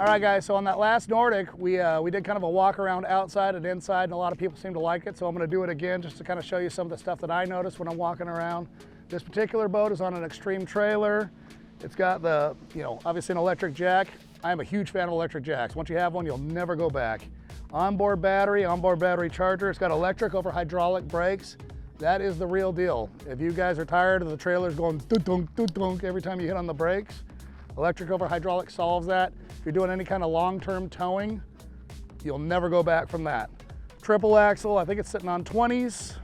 All right, guys, so on that last Nordic, we did kind of a walk around outside and inside, and a lot of people seem to like it, so I'm going to do it again just to kind of show you some of the stuff that I noticed when I'm walking around. This particular boat is on an extreme trailer. It's got the, obviously an electric jack. I am a huge fan of electric jacks. Once you have one, you'll never go back. Onboard battery charger. It's got electric over hydraulic brakes. That is the real deal. If you guys are tired of the trailers going dunk, dunk, dunk every time you hit on the brakes, electric over hydraulic solves that. If you're doing any kind of long-term towing, you'll never go back from that. Triple axle, I think it's sitting on 20s.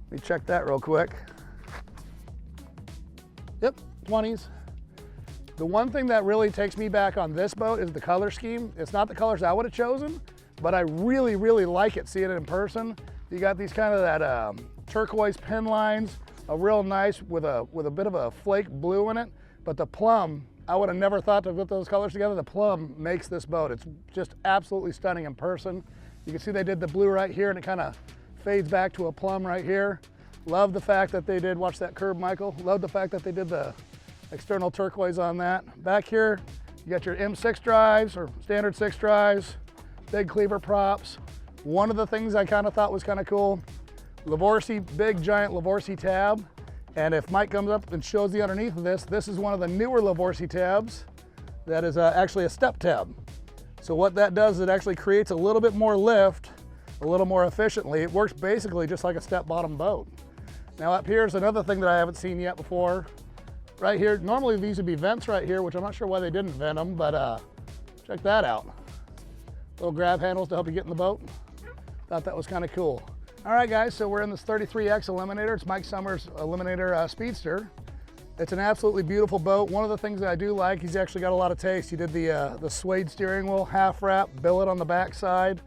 Let me check that real quick. Yep, 20s. The one thing that really takes me back on this boat is the color scheme. It's not the colors I would have chosen, but I really, really like it seeing it in person. You got these kind of that turquoise pin lines, a real nice with a bit of a flake blue in it, but the plum, I would have never thought to put those colors together. The plum makes this boat. It's just absolutely stunning in person. You can see they did the blue right here and it kind of fades back to a plum right here. Love the fact that they did, watch that curve, Michael. Love the fact that they did the external turquoise on that. Back here, you got your M6 drives or standard 6 drives, big cleaver props. One of the things I kind of thought was kind of cool, Livorsi, big giant Livorsi tab. And if Mike comes up and shows the underneath of this, this is one of the newer Livorsi tabs that is actually a step tab. So what that does, it actually creates a little bit more lift, a little more efficiently. It works basically just like a step bottom boat. Now up here is another thing that I haven't seen yet before. Right here, normally these would be vents right here, which I'm not sure why they didn't vent them, but check that out. Little grab handles to help you get in the boat. Thought that was kind of cool. All right, guys, so we're in this 33X Eliminator. It's Mike Summers' Eliminator Speedster. It's an absolutely beautiful boat. One of the things that I do like, he's actually got a lot of taste. He did the suede steering wheel, half wrap, billet on the back side.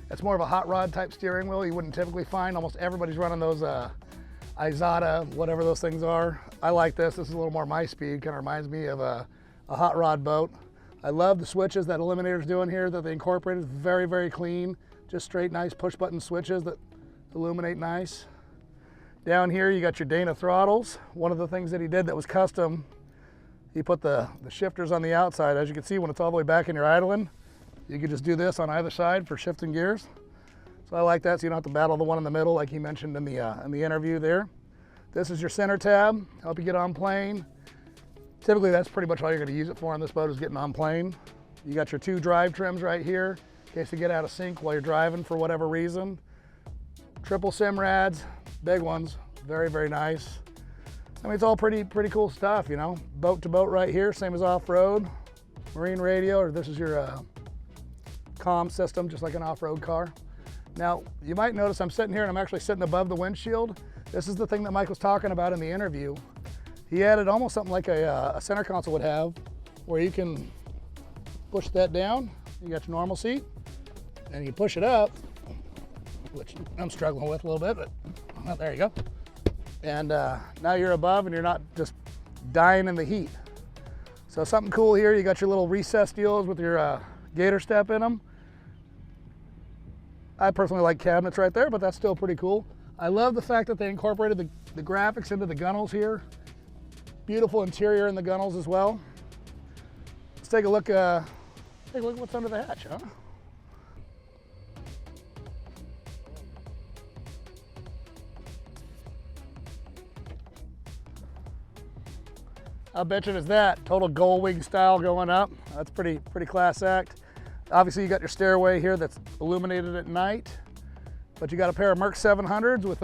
It's more of a hot rod type steering wheel you wouldn't typically find. Almost everybody's running those Izada, whatever those things are. I like this. This is a little more my speed. Kind of reminds me of a hot rod boat. I love the switches that Eliminator's doing here that they incorporated. Very, very clean. Just straight, nice push button switches that illuminate nice. Down here you got your Dana throttles. One of the things that he did that was custom, he put the shifters on the outside. As you can see, when it's all the way back and you're idling, you can just do this on either side for shifting gears. So I like that, so you don't have to battle the one in the middle like he mentioned in the interview there. This is your center tab, help you get on plane. Typically that's pretty much all you're going to use it for on this boat is getting on plane. You got your 2 drive trims right here in case you get out of sync while you're driving for whatever reason. Triple Simrads, big ones, very, very nice. I mean, it's all pretty cool stuff, Boat to boat right here, same as off-road. Marine radio, or this is your comm system, just like an off-road car. Now, you might notice I'm sitting here and I'm actually sitting above the windshield. This is the thing that Mike was talking about in the interview. He added almost something like a center console would have, where you can push that down. You got your normal seat, and you push it up, which I'm struggling with a little bit, but well, there you go. And now you're above and you're not just dying in the heat. So something cool here, you got your little recessed deals with your gator step in them. I personally like cabinets right there, but that's still pretty cool. I love the fact that they incorporated the graphics into the gunnels here. Beautiful interior in the gunnels as well. Let's take a look at what's under the hatch, huh? How bitchin' is that? Total gull wing style going up. That's pretty class act. Obviously you got your stairway here that's illuminated at night, but you got a pair of Merc 700s with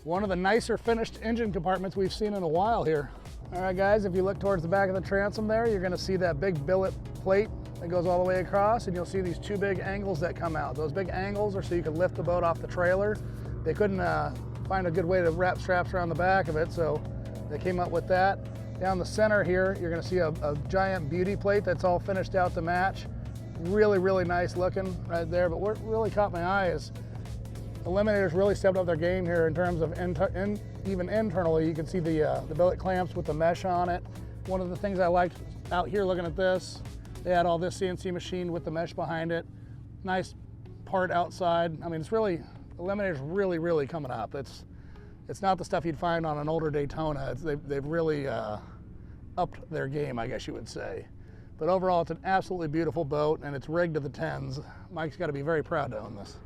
one of the nicer finished engine compartments we've seen in a while here. All right guys, if you look towards the back of the transom there, you're gonna see that big billet plate that goes all the way across, and you'll see these 2 big angles that come out. Those big angles are so you can lift the boat off the trailer. They couldn't find a good way to wrap straps around the back of it, so they came up with that. Down the center here, you're gonna see a giant beauty plate that's all finished out to match. Really, really nice looking right there, but what really caught my eye is Eliminator's really stepped up their game here in terms of even internally. You can see the billet clamps with the mesh on it. One of the things I liked out here looking at this, they had all this CNC machine with the mesh behind it. Nice part outside. I mean, it's really, Eliminator's really, really coming up. It's not the stuff you'd find on an older Daytona. They've really upped their game, I guess you would say. But overall, it's an absolutely beautiful boat, and it's rigged to the 10s. Mike's got to be very proud to own this.